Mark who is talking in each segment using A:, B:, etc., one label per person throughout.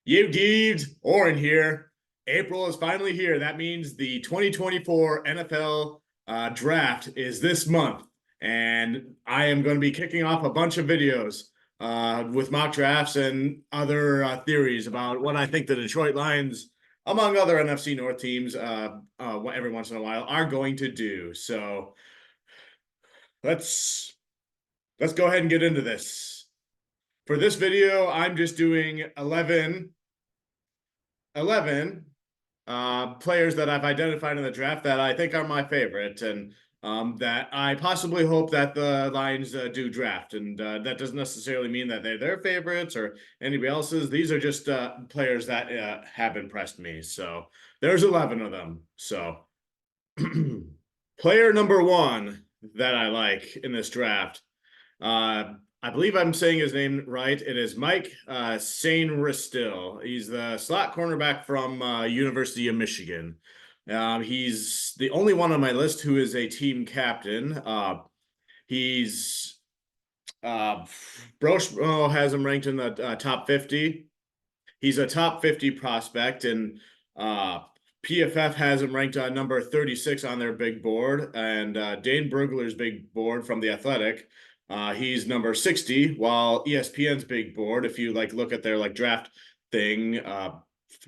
A: You geeved, Oren here. April is finally here. That means the 2024 NFL draft is this month. And I am going to be kicking off a bunch of videos with mock drafts and other theories about what I think the Detroit Lions, among other NFC North teams, every once in a while, are going to do. So let's go ahead and get into this. For this video, I'm just doing 11 players that I've identified in the draft that I think are my favorite and that I possibly hope that the Lions do draft. And that doesn't necessarily mean that they're their favorites or anybody else's. These are just players that have impressed me. So there's 11 of them. So player number one that I like in this draft, I believe I'm saying his name right. It is Mike Sainristil. He's the slot cornerback from University of Michigan. He's the only one on my list who is a team captain. He's Brosh has him ranked in the top 50. He's a top 50 prospect, and PFF has him ranked on number 36 on their big board, and Dane Brugler's big board from The Athletic, he's number 60, while ESPN's big board, if you look at their draft thing,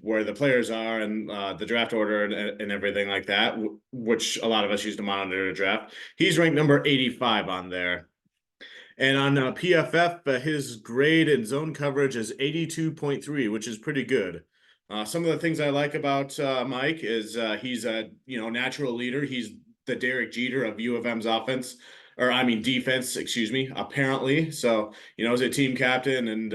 A: where the players are and the draft order and everything like that, which a lot of us use to monitor the draft, he's ranked number 85 on there. And on PFF, his grade and zone coverage is 82.3, which is pretty good. Some of the things I like about Mike is he's a natural leader. He's the Derek Jeter of U of M's offense, or I mean defense, excuse me, apparently. So, as a team captain and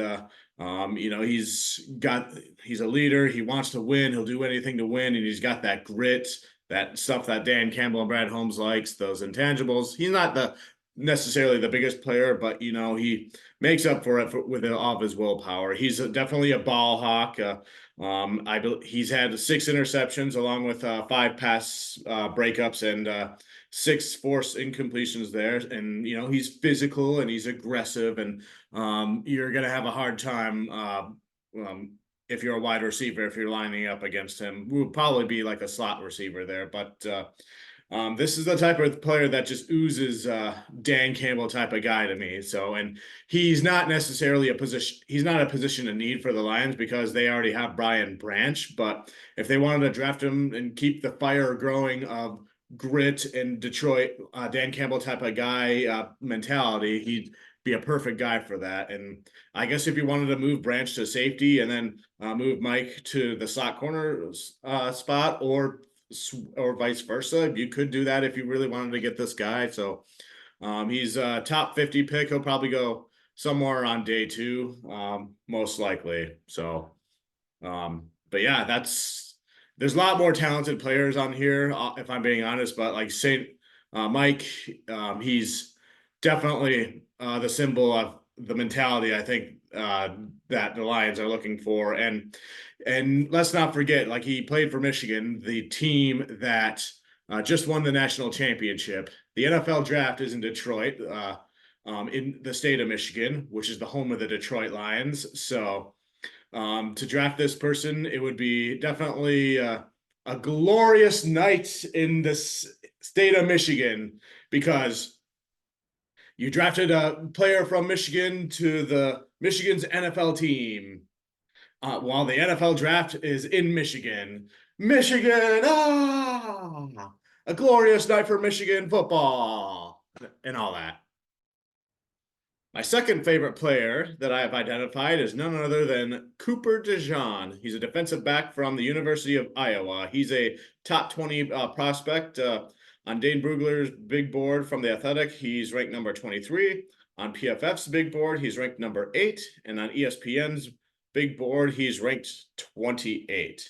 A: he's a leader. He wants to win. He'll do anything to win, and he's got that grit, that stuff that Dan Campbell and Brad Holmes likes, those intangibles. He's not necessarily the biggest player, but he makes up for it with all of his willpower. He's definitely a ball hawk. He's had 6 interceptions along with 5 pass breakups and 6 forced incompletions there. And he's physical and he's aggressive, and you're gonna have a hard time if you're a wide receiver, if you're lining up against him. Would probably be like a slot receiver there, but this is the type of player that just oozes Dan Campbell type of guy to me. So, and he's not necessarily he's not a position of need for the Lions because they already have Brian Branch. But if they wanted to draft him and keep the fire growing of grit and Detroit, Dan Campbell type of guy mentality, he'd be a perfect guy for that. And I guess if you wanted to move Branch to safety and then move Mike to the slot corner spot, or vice versa, you could do that if you really wanted to get this guy. So he's a top 50 pick. He'll probably go somewhere on day 2, most likely. So but yeah, there's a lot more talented players on here, if I'm being honest, but like Mike, he's definitely the symbol of the mentality I think that the Lions are looking for. And let's not forget, he played for Michigan, the team that just won the national championship. The NFL draft is in Detroit, in the state of Michigan, which is the home of the Detroit Lions. So to draft this person, it would be definitely a glorious night in the state of Michigan, because you drafted a player from Michigan to the Michigan's NFL team. While the NFL draft is in Michigan. Michigan, a glorious night for Michigan football and all that. My second favorite player that I have identified is none other than Cooper DeJean. He's a defensive back from the University of Iowa. He's a top 20 prospect. On Dane Brugler's big board from The Athletic, he's ranked number 23. On PFF's big board, he's ranked number 8. And on ESPN's big board, he's ranked 28.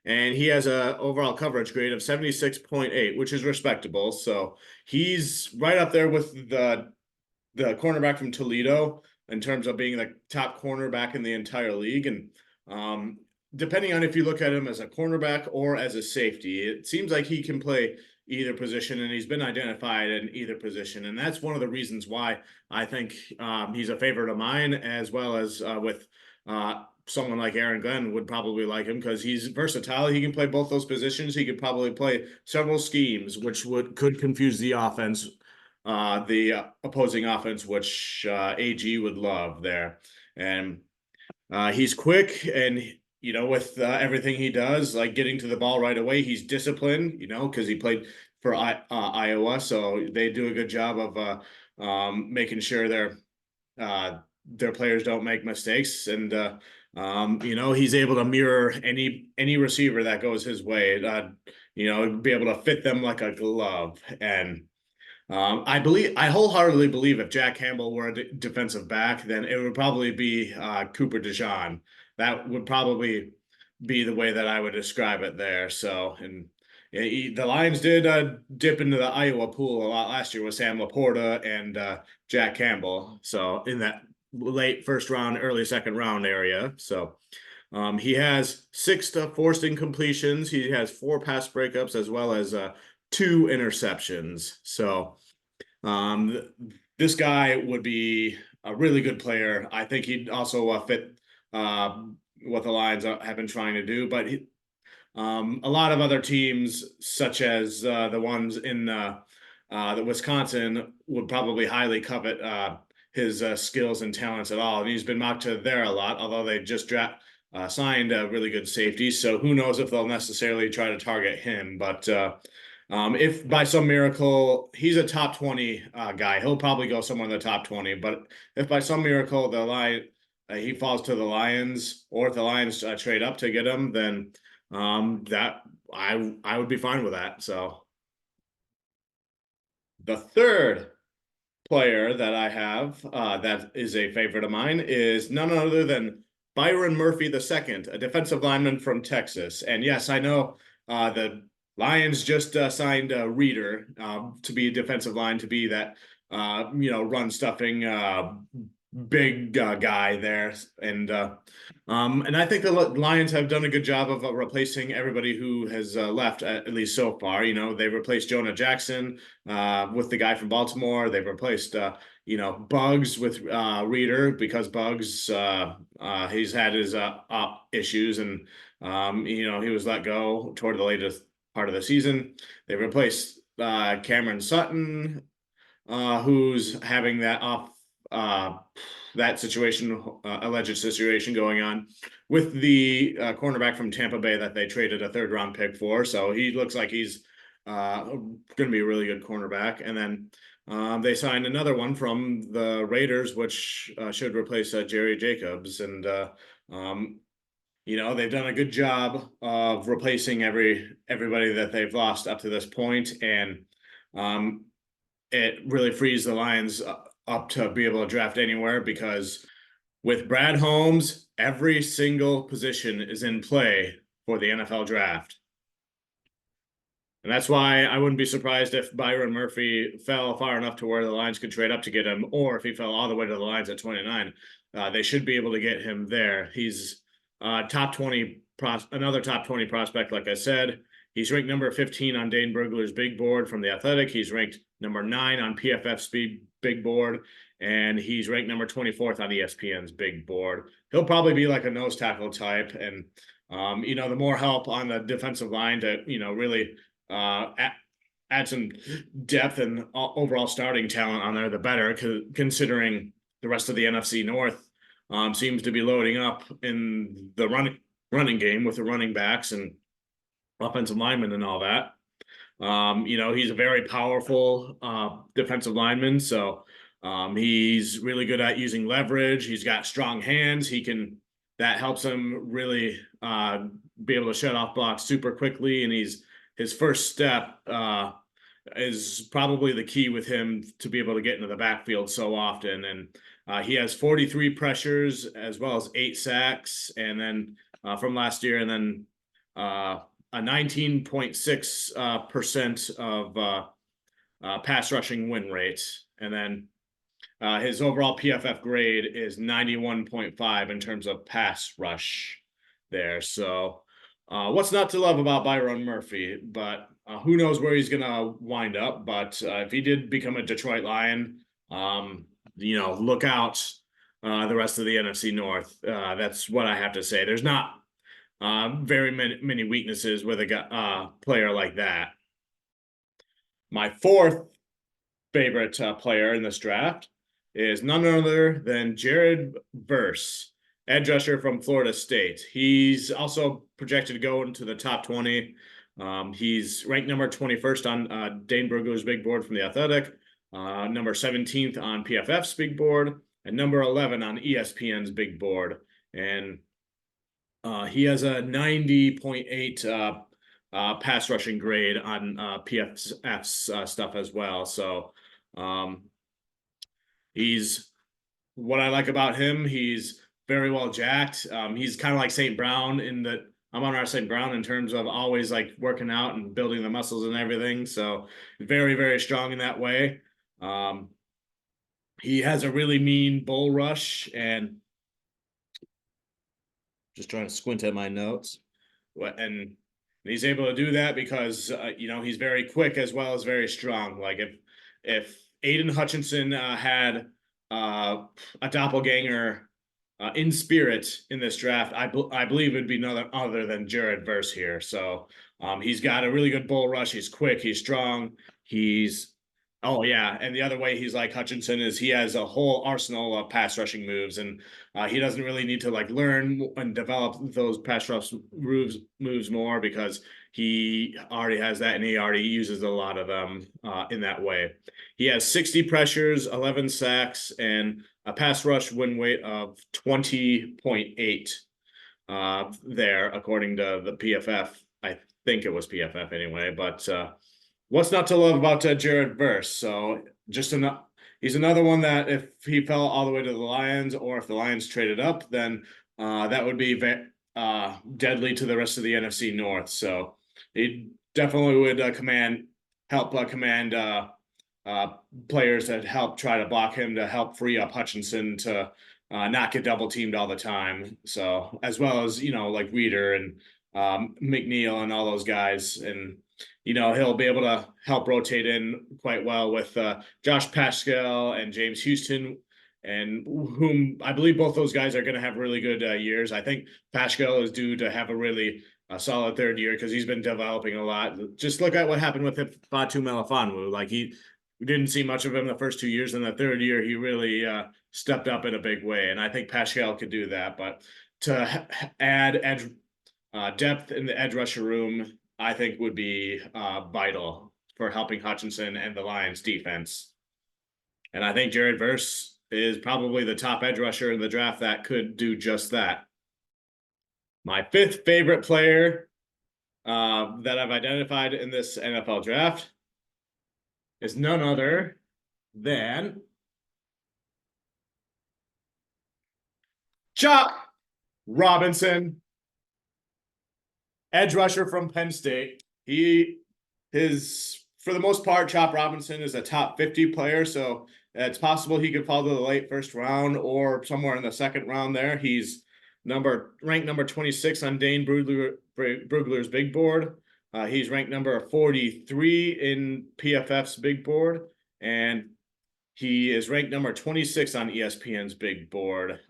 A: And he has a overall coverage grade of 76.8, which is respectable. So he's right up there with the cornerback from Toledo in terms of being the top cornerback in the entire league. And depending on if you look at him as a cornerback or as a safety, it seems like he can play either position, and he's been identified in either position. And that's one of the reasons why I think he's a favorite of mine, as well as with someone like Aaron Glenn would probably like him because he's versatile. He can play both those positions. He could probably play several schemes, which could confuse the offense, the opposing offense, which AG would love there. And he's quick, and with everything he does, like getting to the ball right away, he's disciplined. Because he played for Iowa, so they do a good job of making sure their players don't make mistakes, and he's able to mirror any receiver that goes his way. Be able to fit them like a glove. And I wholeheartedly believe if Jack Campbell were a defensive back, then it would probably be Cooper DeJean. That would probably be the way that I would describe it there. So, and the Lions did dip into the Iowa pool a lot last year with Sam Laporta and Jack Campbell. So in that late first round, early second round area. So he has 6 forced incompletions. He has 4 pass breakups as well as 2 interceptions. So this guy would be a really good player. I think he'd also fit what the Lions have been trying to do. But a lot of other teams, such as the ones in the Wisconsin, would probably highly covet his skills and talents at all. And he's been mocked to there a lot, although they just signed a really good safety. So who knows if they'll necessarily try to target him. But if by some miracle he's a top 20 guy, he'll probably go somewhere in the top 20. But if by some miracle he falls to the Lions, or if the Lions trade up to get him, then that I would be fine with that. So the third player that I have that is a favorite of mine is none other than Byron Murphy II, a defensive lineman from Texas. And yes, I know the Lions just signed Reeder to be a defensive line, to be that run stuffing big guy there. And I think the Lions have done a good job of replacing everybody who has left, at least so far. They replaced Jonah Jackson with the guy from Baltimore. They've replaced Bugs with Reeder, because Bugs he's had his issues, and he was let go toward the latest part of the season. They replaced Cameron Sutton, who's having that alleged situation going on with the cornerback from Tampa Bay that they traded a 3rd round pick for. So he looks like he's going to be a really good cornerback. And then they signed another one from the Raiders, which should replace Jerry Jacobs. And they've done a good job of replacing everybody that they've lost up to this point. And it really frees the Lions up to be able to draft anywhere, because with Brad Holmes, every single position is in play for the NFL draft. And that's why I wouldn't be surprised if Byron Murphy fell far enough to where the Lions could trade up to get him, or if he fell all the way to the Lions at 29. They should be able to get him there. He's top 20, another top 20 prospect, like I said. He's ranked number 15 on Dane Brugler's big board from The Athletic. He's ranked number 9 on PFF's big board, and he's ranked number 24th on ESPN's big board. He'll probably be like a nose tackle type, and the more help on the defensive line to really add some depth and overall starting talent on there, the better, considering the rest of the NFC North seems to be loading up in the running game with the running backs and offensive linemen and all that. He's a very powerful defensive lineman, so he's really good at using leverage. He's got strong hands. That helps him really be able to shut off blocks super quickly, and his first step is probably the key with him to be able to get into the backfield so often. And he has 43 pressures as well as 8 sacks, and then from last year, and then a 19.6% of pass rushing win rate. And then his overall PFF grade is 91.5 in terms of pass rush there. So what's not to love about Byron Murphy? But who knows where he's going to wind up. But if he did become a Detroit Lion, look out the rest of the NFC North. That's what I have to say. There's not very many weaknesses with a player like that. My fourth favorite player in this draft is none other than Jared Verse, edge rusher from Florida State. He's also projected to go into the top 20. He's ranked number 21st on Dane Brugler's big board from The Athletic, number 17th on PFF's big board, and number 11 on ESPN's big board. And he has a 90.8 pass rushing grade on PFF's stuff as well. So he's what I like about him. He's very well jacked. He's kind of like St. Brown in that I'm on our St. Brown in terms of always like working out and building the muscles and everything. So very, very strong in that way. He has a really mean bull rush, and just trying to squint at my notes. And he's able to do that because he's very quick as well as very strong. Like if Aiden Hutchinson had a doppelganger in spirit in this draft, I believe it'd be none other than Jared Verse here. So he's got a really good bull rush. He's quick. He's strong. Oh yeah, and the other way he's like Hutchinson is he has a whole arsenal of pass rushing moves, and he doesn't really need to like learn and develop those pass rush moves more because he already has that and he already uses a lot of them in that way. He has 60 pressures, 11 sacks, and a pass rush win weight of 20.8 there, according to the PFF. I think it was PFF anyway, but what's not to love about Jared Verse? So he's another one that if he fell all the way to the Lions, or if the Lions traded up, then that would be deadly to the rest of the NFC North. So he definitely would help command players that help try to block him to help free up Hutchinson to not get double teamed all the time. So as well as like Reeder and McNeil and all those guys, and he'll be able to help rotate in quite well with Josh Paschal and James Houston, and whom I believe both those guys are going to have really good years. I think Paschal is due to have a really solid third year because he's been developing a lot. Just look at what happened with Fatu Melifonwu. Like we didn't see much of him the first 2 years. In the third year, he really stepped up in a big way, and I think Paschal could do that. But to add edge depth in the edge rusher room, I think would be vital for helping Hutchinson and the Lions defense. And I think Jared Verse is probably the top edge rusher in the draft that could do just that. My fifth favorite player that I've identified in this NFL draft is none other than Chop Robinson, edge rusher from Penn State. For the most part, Chop Robinson is a top 50 player, so it's possible he could fall to the late first round or somewhere in the second round there. He's ranked number 26 on Dane Brugler's big board. He's ranked number 43 in PFF's big board, and he is ranked number 26 on ESPN's big board.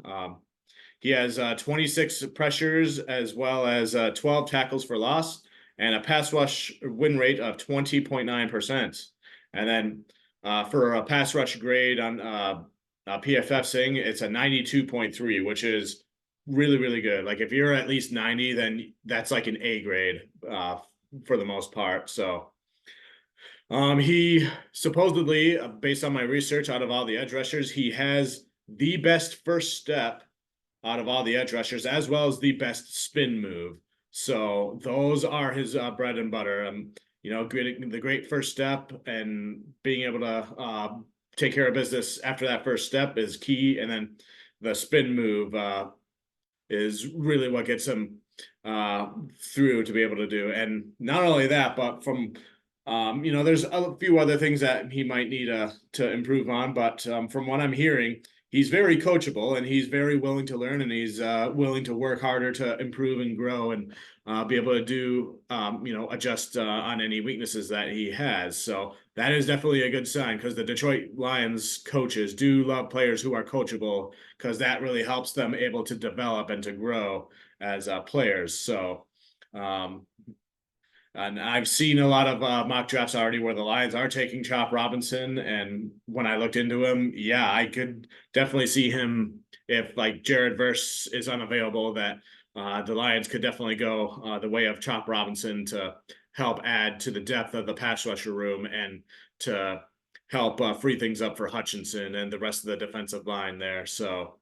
A: He has 26 pressures as well as 12 tackles for loss and a pass rush win rate of 20.9%. And then for a pass rush grade on PFF Sing, it's a 92.3, which is really, really good. Like if you're at least 90, then that's like an A grade for the most part. So he supposedly, based on my research out of all the edge rushers, he has the best first step out of all the edge rushers, as well as the best spin move. So those are his bread and butter. Getting the great first step and being able to take care of business after that first step is key. And then the spin move is really what gets him through to be able to do. And not only that, but from there's a few other things that he might need to improve on. But from what I'm hearing, he's very coachable and he's very willing to learn, and he's willing to work harder to improve and grow and be able to do, adjust on any weaknesses that he has. So that is definitely a good sign, because the Detroit Lions coaches do love players who are coachable, because that really helps them able to develop and to grow as players. So, and I've seen a lot of mock drafts already where the Lions are taking Chop Robinson. And when I looked into him, yeah, I could definitely see him, if like Jared Verse is unavailable, that the Lions could definitely go the way of Chop Robinson to help add to the depth of the pass rusher room and to help free things up for Hutchinson and the rest of the defensive line there. So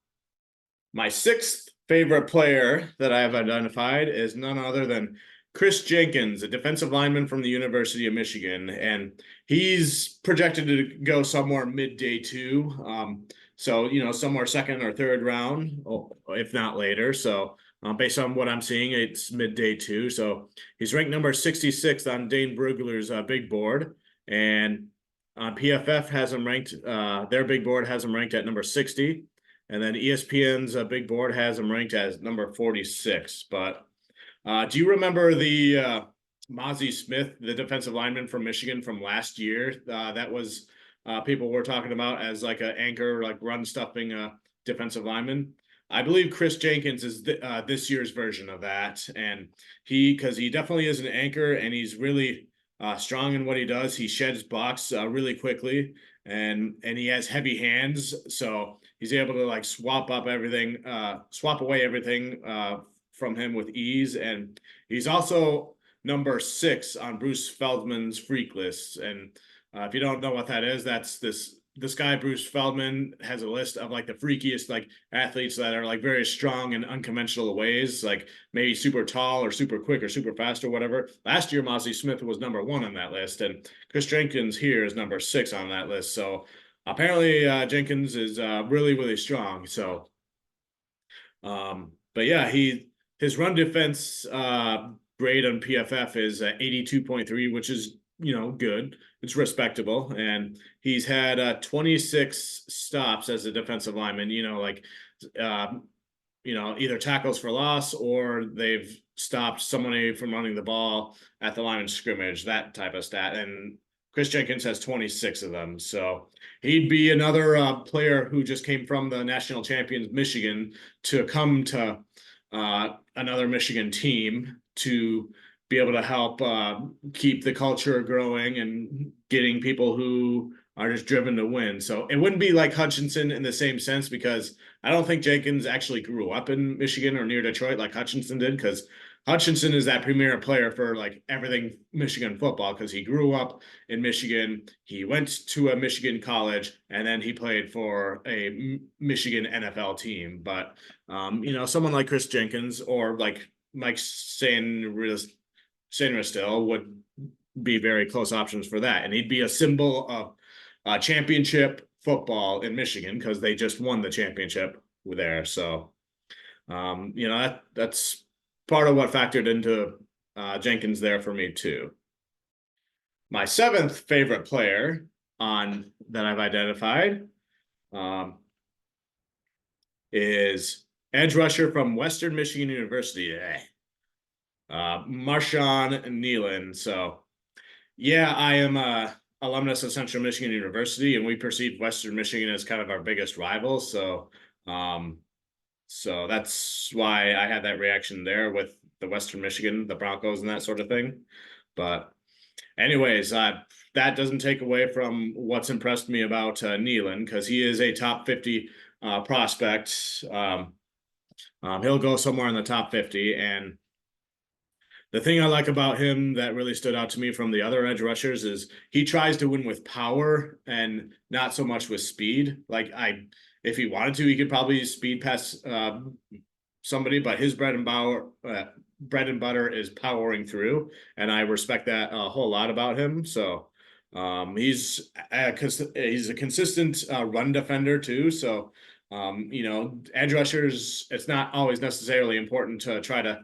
A: my sixth favorite player that I have identified is none other than Chris Jenkins, a defensive lineman from the University of Michigan, and he's projected to go somewhere mid-day two. So, somewhere second or third round, if not later. So, based on what I'm seeing, it's mid-day two. So he's ranked number 66 on Dane Brugler's big board, and PFF has him ranked. Their big board has him ranked at number 60, and then ESPN's big board has him ranked as number 46. But do you remember the Mazi Smith, the defensive lineman from Michigan from last year? That was people were talking about as like an anchor, like run stuffing defensive lineman. I believe Chris Jenkins is this year's version of that, and because he definitely is an anchor, and he's really strong in what he does. He sheds blocks really quickly, and he has heavy hands, so he's able to like swap away everything from him with ease. And he's also number 6 on Bruce Feldman's freak list. And if you don't know what that is, that's this guy, Bruce Feldman, has a list of like the freakiest like athletes that are like very strong in unconventional ways, like maybe super tall or super quick or super fast or whatever. Last year, Mazi Smith was number 1 on that list, and Chris Jenkins here is number 6 on that list. So apparently Jenkins is really, really strong. So, but yeah, his run defense grade on PFF is 82.3, which is, good. It's respectable. And he's had 26 stops as a defensive lineman, either tackles for loss or they've stopped somebody from running the ball at the line of scrimmage, that type of stat. And Chris Jenkins has 26 of them. So he'd be another player who just came from the national champions, Michigan, to come to another Michigan team to be able to help keep the culture growing and getting people who are just driven to win. So it wouldn't be like Hutchinson in the same sense, because I don't think Jenkins actually grew up in Michigan or near Detroit like Hutchinson did, because Hutchinson is that premier player for like everything Michigan football, because he grew up in Michigan. He went to a Michigan college, and then he played for a Michigan NFL team. But, someone like Chris Jenkins or like Mike Sainristil would be very close options for that. And he'd be a symbol of championship football in Michigan, because they just won the championship there. So, that's part of what factored into Jenkins there for me too. My 7th favorite player that I've identified is edge rusher from Western Michigan University, Marshawn Kneeland. So, yeah, I am a alumnus of Central Michigan University, and we perceive Western Michigan as kind of our biggest rival. So, so that's why I had that reaction there with the Western Michigan, the Broncos, and that sort of thing. But anyways, that doesn't take away from what's impressed me about Kneeland, because he is a top 50 prospect. He'll go somewhere in the top 50. And the thing I like about him that really stood out to me from the other edge rushers is he tries to win with power and not so much with speed. If he wanted to, he could probably speed past somebody, but his bread and butter is powering through, and I respect that a whole lot about him. So he's a consistent run defender too. So edge rushers, it's not always necessarily important to try to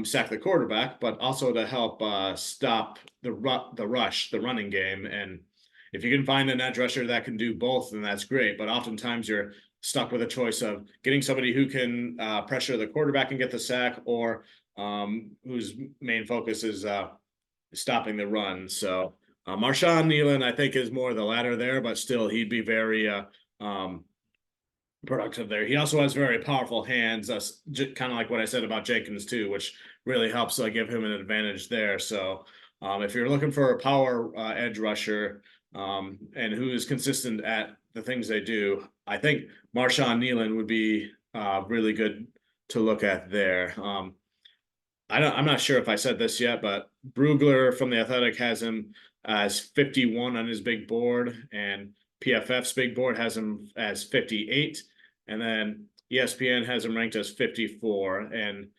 A: sack the quarterback, but also to help stop the running game. And if you can find an edge rusher that can do both, then that's great. But oftentimes you're stuck with a choice of getting somebody who can pressure the quarterback and get the sack, or whose main focus is stopping the run. So Marshawn Kneeland, I think, is more the latter there, but still he'd be very productive there. He also has very powerful hands, kind of like what I said about Jenkins too, which really helps give him an advantage there. So if you're looking for a power edge rusher and who is consistent at the things they do, I think Marshawn Kneeland would be really good to look at there. I'm not sure if I said this yet, but Brugler from The Athletic has him as 51 on his big board, and PFF's big board has him as 58, and then ESPN has him ranked as 54. And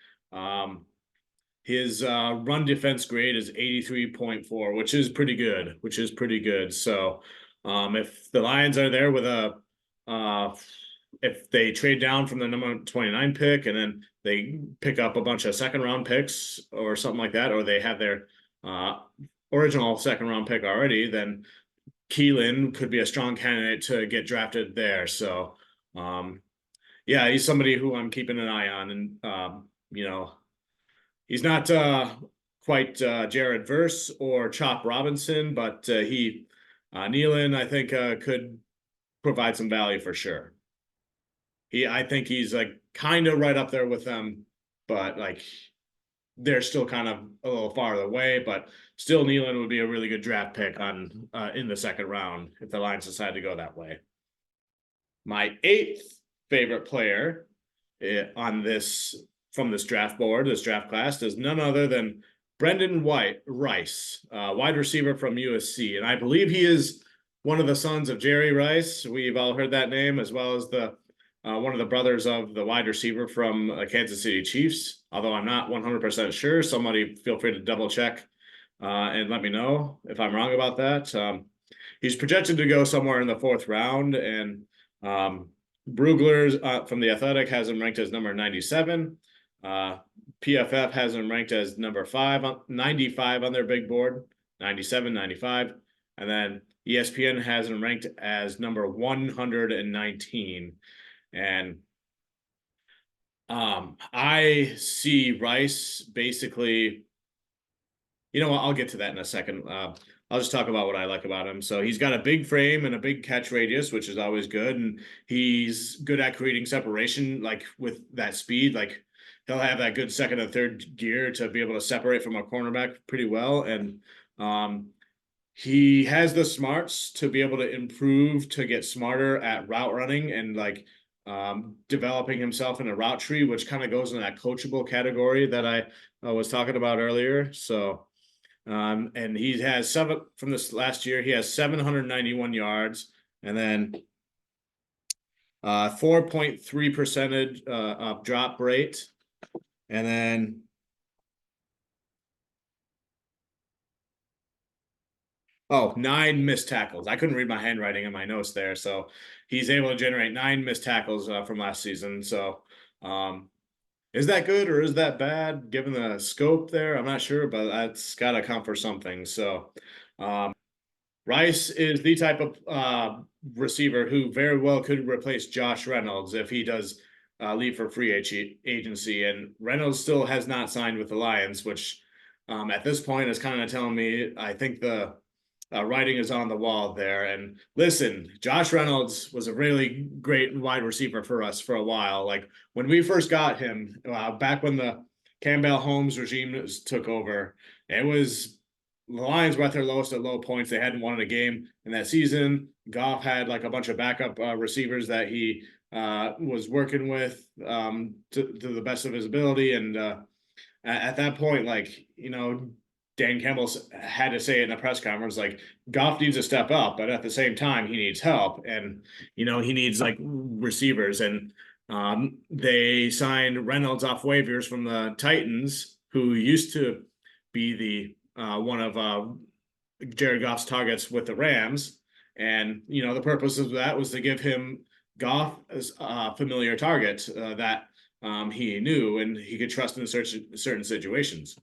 A: his run defense grade is 83.4, which is pretty good. So if the Lions are there with if they trade down from the number 29 pick and then they pick up a bunch of second round picks or something like that, or they have their original second round pick already, then Keelan could be a strong candidate to get drafted there. So yeah, he's somebody who I'm keeping an eye on. And he's not quite Jared Verse or Chop Robinson, but Kneeland, I think, could provide some value for sure. I think he's kind of right up there with them, but they're still kind of a little farther away. But still, Kneeland would be a really good draft pick in the second round if the Lions decide to go that way. My 8th favorite player from this draft class, is none other than Brendan Rice, wide receiver from USC, and I believe he is one of the sons of Jerry Rice. We've all heard that name, as well as one of the brothers of the wide receiver from Kansas City Chiefs, although I'm not 100% sure. Somebody feel free to double check and let me know if I'm wrong about that. He's projected to go somewhere in the 4th round, and Brugler from The Athletic has him ranked as number 97. PFF has him ranked as number 95 on their big board, 97, 95. And then ESPN has him ranked as number 119. And I see Rice basically, I'll get to that in a second. I'll just talk about what I like about him. So he's got a big frame and a big catch radius, which is always good. And he's good at creating separation, with that speed. He'll have that good second and third gear to be able to separate from a cornerback pretty well. And he has the smarts to be able to improve, to get smarter at route running and developing himself in a route tree, which kind of goes in that coachable category that I was talking about earlier. So, and he has from this last year, he has 791 yards, and then 4.3% of drop rate, and then Oh, 9 missed tackles. I couldn't read my handwriting in my notes there. So he's able to generate 9 missed tackles from last season. So is that good or is that bad given the scope there? I'm not sure, but that's got to count for something. So Rice is the type of receiver who very well could replace Josh Reynolds if he does leave for free agency. And Reynolds still has not signed with the Lions, which at this point is kind of telling me I think the writing is on the wall there. And listen, Josh Reynolds was a really great wide receiver for us for a while. Like when we first got him, back when the Campbell Holmes regime took over, the Lions were at their lowest at low points. They hadn't won a game in that season. Goff had like a bunch of backup receivers that he was working with to the best of his ability. And at that point, Dan Campbell had to say it in a press conference, Goff needs to step up, but at the same time, he needs help. And, he needs receivers. And they signed Reynolds off waivers from the Titans, who used to be the one of Jared Goff's targets with the Rams. And, the purpose of that was to give him Goff as a familiar target that he knew and he could trust in certain situations.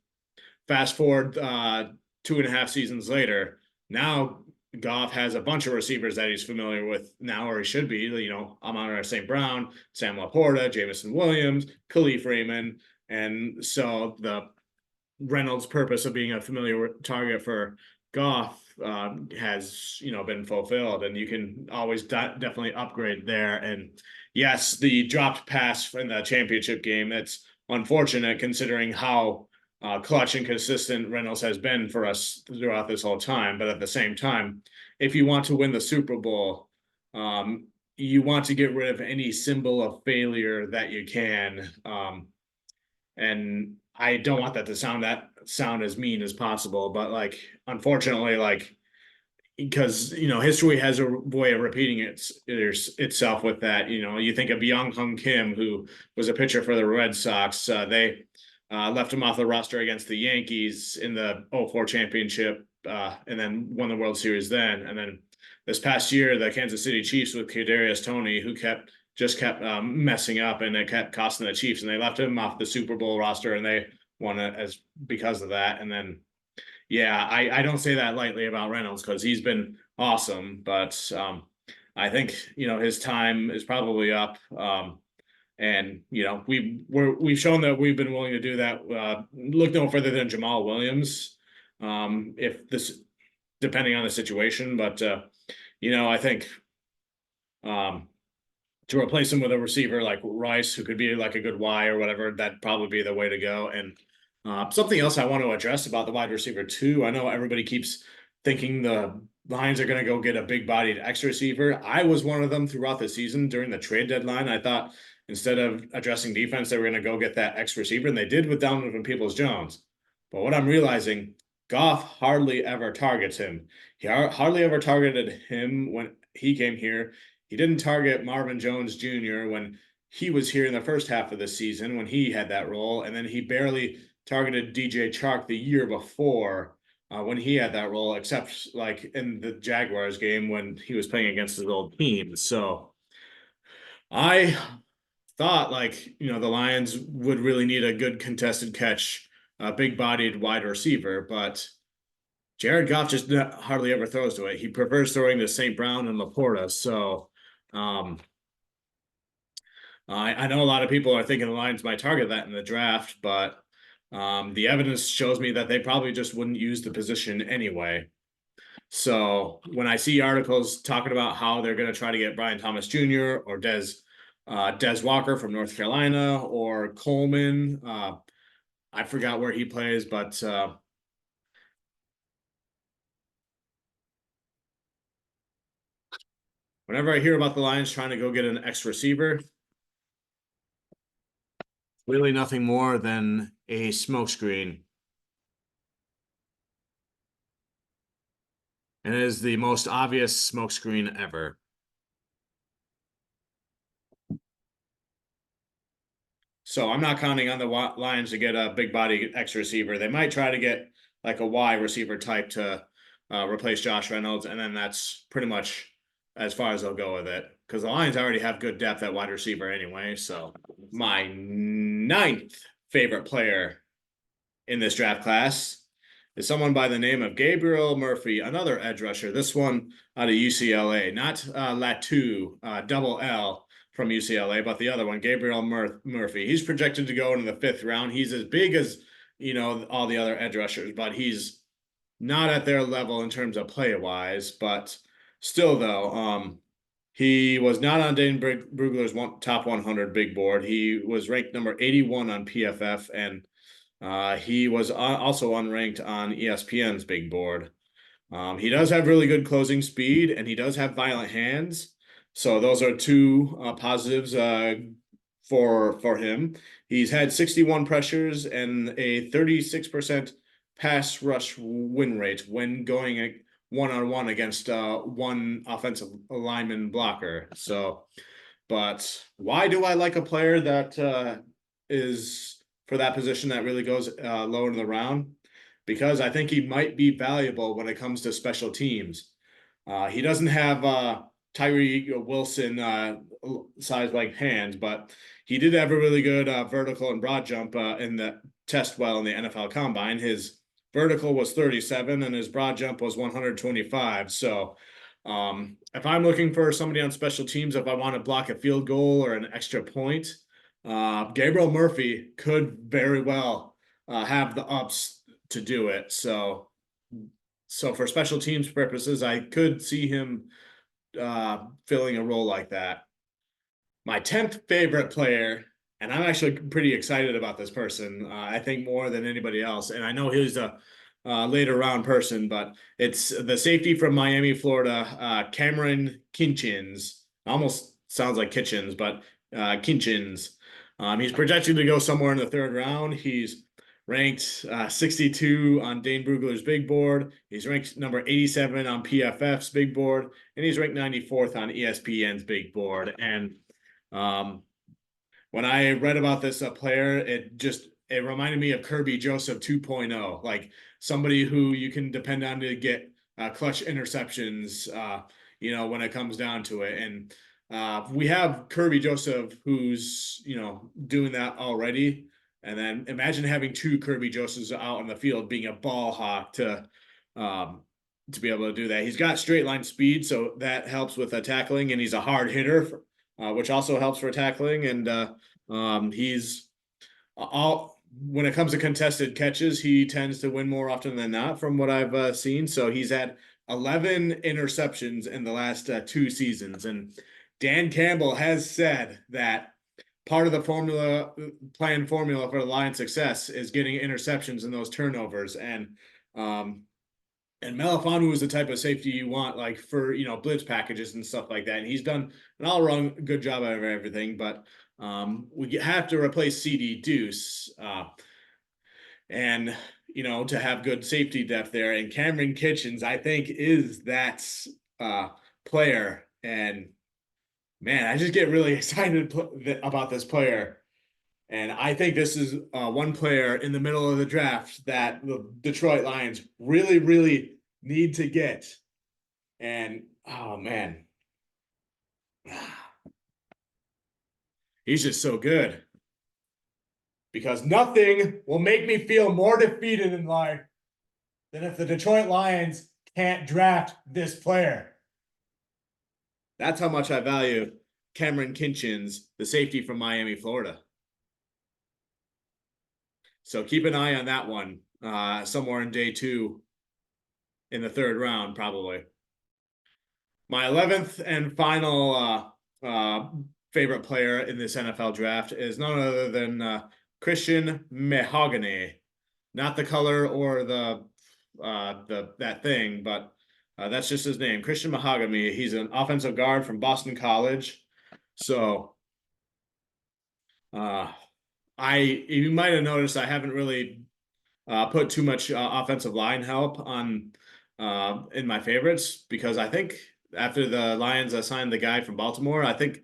A: Fast forward 2.5 seasons later, now Goff has a bunch of receivers that he's familiar with now, or he should be. You know, Amon-Ra St. Brown, Sam Laporta, Jameson Williams, Khalif Raymond, and so the Reynolds' purpose of being a familiar target for Goff has been fulfilled, and you can always definitely upgrade there. And yes, the dropped pass in the championship game, it's unfortunate considering how clutch and consistent Reynolds has been for us throughout this whole time. But at the same time, if you want to win the Super Bowl, you want to get rid of any symbol of failure that you can. And I don't want that to sound as mean as possible, but like unfortunately, like because history has a way of repeating itself with that. You think of Young Hung Kim, who was a pitcher for the Red Sox. They left him off the roster against the Yankees in the 04 championship, and then won the World Series then. And then this past year, the Kansas City Chiefs with Kadarius Toney, who kept messing up, and it kept costing the Chiefs, and they left him off the Super Bowl roster, and they won it because of that. And then, yeah, I don't say that lightly about Reynolds because he's been awesome, but I think his time is probably up. And we've shown that we've been willing to do that. Look no further than Jamal Williams, if this, depending on the situation, but I think to replace him with a receiver like Rice, who could be like a good Y or whatever, that'd probably be the way to go. And something else I want to address about the wide receiver too. I know everybody keeps thinking the Lions are going to go get a big-bodied X receiver. I was one of them throughout the season during the trade deadline. I thought instead of addressing defense, they were going to go get that X receiver, and they did with Donovan Peoples-Jones. But what I'm realizing, Goff hardly ever targets him. He hardly ever targeted him when he came here. He didn't target Marvin Jones Jr. when he was here in the first half of the season when he had that role, and then he barely targeted DJ Chark the year before when he had that role, except like in the Jaguars game when he was playing against his old team. So I thought the Lions would really need a good contested catch, big-bodied wide receiver, but Jared Goff just hardly ever throws to it. He prefers throwing to St. Brown and Laporta. So I know a lot of people are thinking the Lions might target that in the draft, but the evidence shows me that they probably just wouldn't use the position anyway. So when I see articles talking about how they're going to try to get Brian Thomas Jr. or Des Walker from North Carolina or Coleman, I forgot where he plays, but whenever I hear about the Lions trying to go get an X receiver, really nothing more than a smokescreen. And it is the most obvious smokescreen ever. So I'm not counting on the Lions to get a big body X receiver. They might try to get like a Y receiver type to replace Josh Reynolds, and then that's pretty much as far as they'll go with it. Because the Lions already have good depth at wide receiver anyway. So my 9th favorite player in this draft class is someone by the name of Gabriel Murphy, another edge rusher. This one out of UCLA, not Latu, double L from UCLA, but the other one, Gabriel Murphy. He's projected to go into the 5th round. He's as big as all the other edge rushers, but he's not at their level in terms of play wise. But still, though, he was not on Dane Brugler's top 100 big board. He was ranked number 81 on PFF, and he was also unranked on ESPN's big board. He does have really good closing speed, and he does have violent hands. So those are two positives for him. He's had 61 pressures and a 36% pass rush win rate when going one-on-one against one offensive lineman blocker. So, but why do I like a player that is for that position that really goes lower in the round? Because I think he might be valuable when it comes to special teams. He doesn't have Tyree Wilson size like hands, but he did have a really good vertical and broad jump in the test well in the NFL Combine. His vertical was 37 and his broad jump was 125. So if I'm looking for somebody on special teams, if I want to block a field goal or an extra point, Gabriel Murphy could very well have the ups to do it. So for special teams purposes, I could see him filling a role like that. My 10th favorite player, and I'm actually pretty excited about this person. I think more than anybody else, and I know he's a later round person, but it's the safety from Miami, Florida, Cameron Kinchins. Almost sounds like Kitchens, but Kinchins. He's projected to go somewhere in the third round. He's ranked 62 on Dane Brugler's big board. He's ranked number 87 on PFF's big board, and he's ranked 94th on ESPN's big board. And when I read about this player, it reminded me of Kirby Joseph 2.0, like somebody who you can depend on to get clutch interceptions, when it comes down to it. And we have Kirby Joseph who's, doing that already. And then imagine having two Kirby Josephs out on the field being a ball hawk to be able to do that. He's got straight line speed, so that helps with tackling, and he's a hard hitter, which also helps for tackling. And he's when it comes to contested catches, he tends to win more often than not from what I've seen. So he's had 11 interceptions in the last 2 seasons. And Dan Campbell has said that part of the planned formula for the Lions' success is getting interceptions and those turnovers. And Melifonwu is the type of safety you want, like for blitz packages and stuff like that. And he's done an all-around good job of everything. But we have to replace CD Deuce, and to have good safety depth there. And Cameron Kitchens, I think, is that player. And man, I just get really excited about this player. And I think this is one player in the middle of the draft that the Detroit Lions really, really need to get. And oh man, he's just so good. Because nothing will make me feel more defeated in life than if the Detroit Lions can't draft this player. That's how much I value Cameron Kinchins, the safety from Miami, Florida. So keep an eye on that one somewhere in day 2 in the 3rd round, probably. My 11th and final favorite player in this NFL draft is none other than Christian Mahogany. Not the color or that thing, but that's just his name, Christian Mahogany. He's an offensive guard from Boston College. So you might have noticed I haven't really put too much offensive line help on in my favorites, because I think after the Lions signed the guy from Baltimore, I think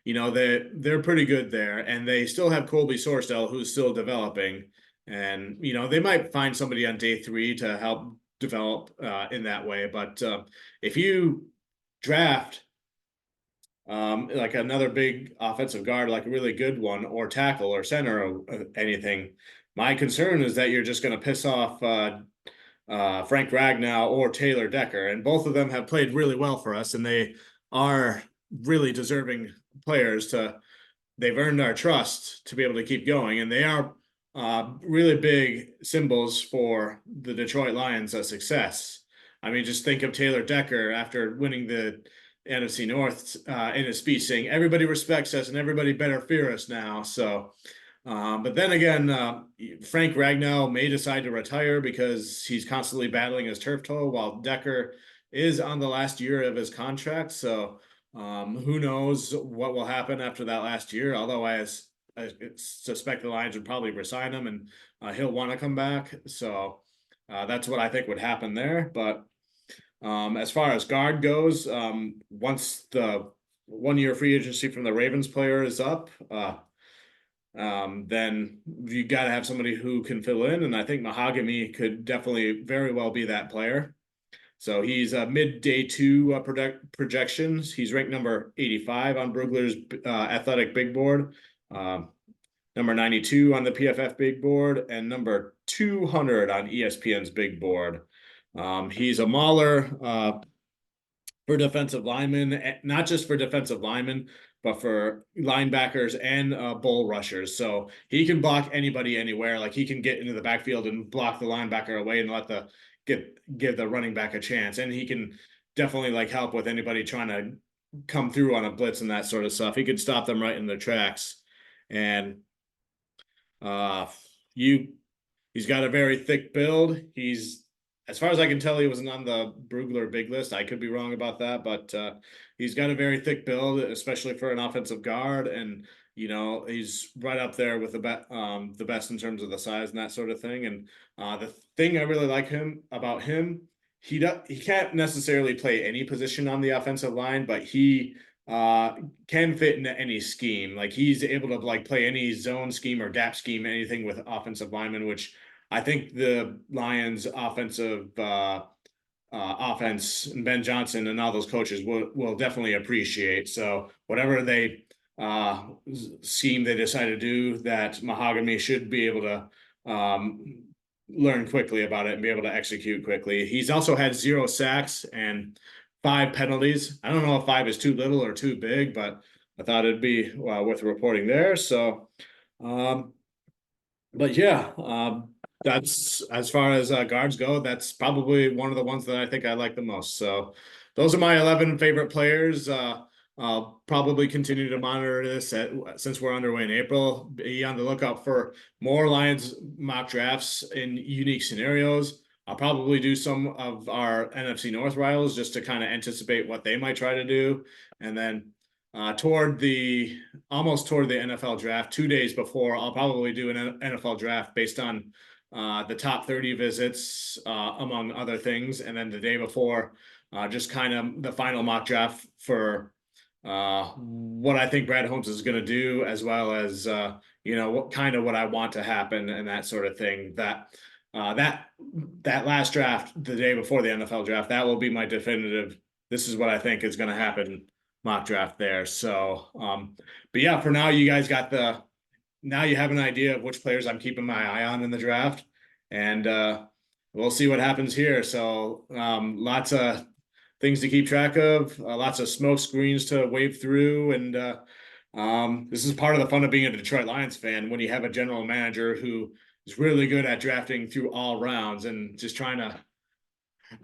A: they're pretty good there, and they still have Colby Sorsdale, who's still developing, and they might find somebody on day 3 to help develop in that way. But if you draft like another big offensive guard, like a really good one, or tackle or center or anything, my concern is that you're just going to piss off Frank Ragnow or Taylor Decker, and both of them have played really well for us, and they are really deserving players. They've earned our trust to be able to keep going, and they are really big symbols for the Detroit Lions' success. I mean, just think of Taylor Decker after winning the NFC North in his speech saying, "Everybody respects us and everybody better fear us now." So, but then again, Frank Ragnow may decide to retire because he's constantly battling his turf toe, while Decker is on the last year of his contract. So who knows what will happen after that last year, although I suspect the Lions would probably resign him, and he'll want to come back. So that's what I think would happen there. But as far as guard goes, once the 1-year free agency from the Ravens player is up, then you got to have somebody who can fill in. And I think Mahogany could definitely very well be that player. So he's mid day 2 projections. He's ranked number 85 on Brugler's athletic big board. number 92 on the PFF big board, and number 200 on ESPN's big board. He's a mauler for defensive linemen, not just for defensive linemen, but for linebackers and bull rushers. So he can block anybody anywhere. Like he can get into the backfield and block the linebacker away and let the give the running back a chance. And he can definitely like help with anybody trying to come through on a blitz and that sort of stuff. He could stop them right in their tracks. And uh he's got a very thick build. He's, as far as I can tell, he wasn't on the Brugler big list. I could be wrong about that, but he's got a very thick build, especially for an offensive guard. And he's right up there with the best in terms of the size and that sort of thing. And the thing I really like about him, he can't necessarily play any position on the offensive line, but he can fit into any scheme. Like he's able to like play any zone scheme or gap scheme, anything with offensive linemen, which I think the Lions offensive offense and Ben Johnson and all those coaches will definitely appreciate. So whatever they scheme they decide to do, that Mahogany should be able to learn quickly about it and be able to execute quickly. He's also had 0 sacks and 5 penalties. I don't know if 5 is too little or too big, but I thought it'd be worth reporting there. So, but yeah, that's as far as guards go. That's probably one of the ones that I think I like the most. So those are my 11 favorite players. I'll probably continue to monitor this since we're underway in April. Be on the lookout for more Lions mock drafts in unique scenarios. I'll probably do some of our NFC North rivals just to kind of anticipate what they might try to do. And then toward the NFL draft, 2 days before, I'll probably do an NFL draft based on the top 30 visits, among other things. And then the day before, just kind of the final mock draft for what I think Brad Holmes is going to do, as well as what I want to happen and that sort of thing. That last draft, the day before the NFL draft, that will be my definitive. This is what I think is going to happen mock draft there. So, but yeah, for now, you guys now you have an idea of which players I'm keeping my eye on in the draft, and we'll see what happens here. So, lots of things to keep track of, lots of smoke screens to wave through. And this is part of the fun of being a Detroit Lions fan, when you have a general manager who is really good at drafting through all rounds and just trying to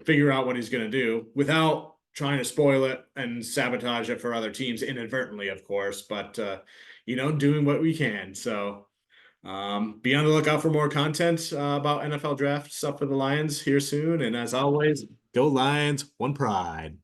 A: figure out what he's going to do without trying to spoil it and sabotage it for other teams inadvertently, of course, but doing what we can. So be on the lookout for more content about NFL draft stuff for the Lions here soon. And as always, go Lions, one pride.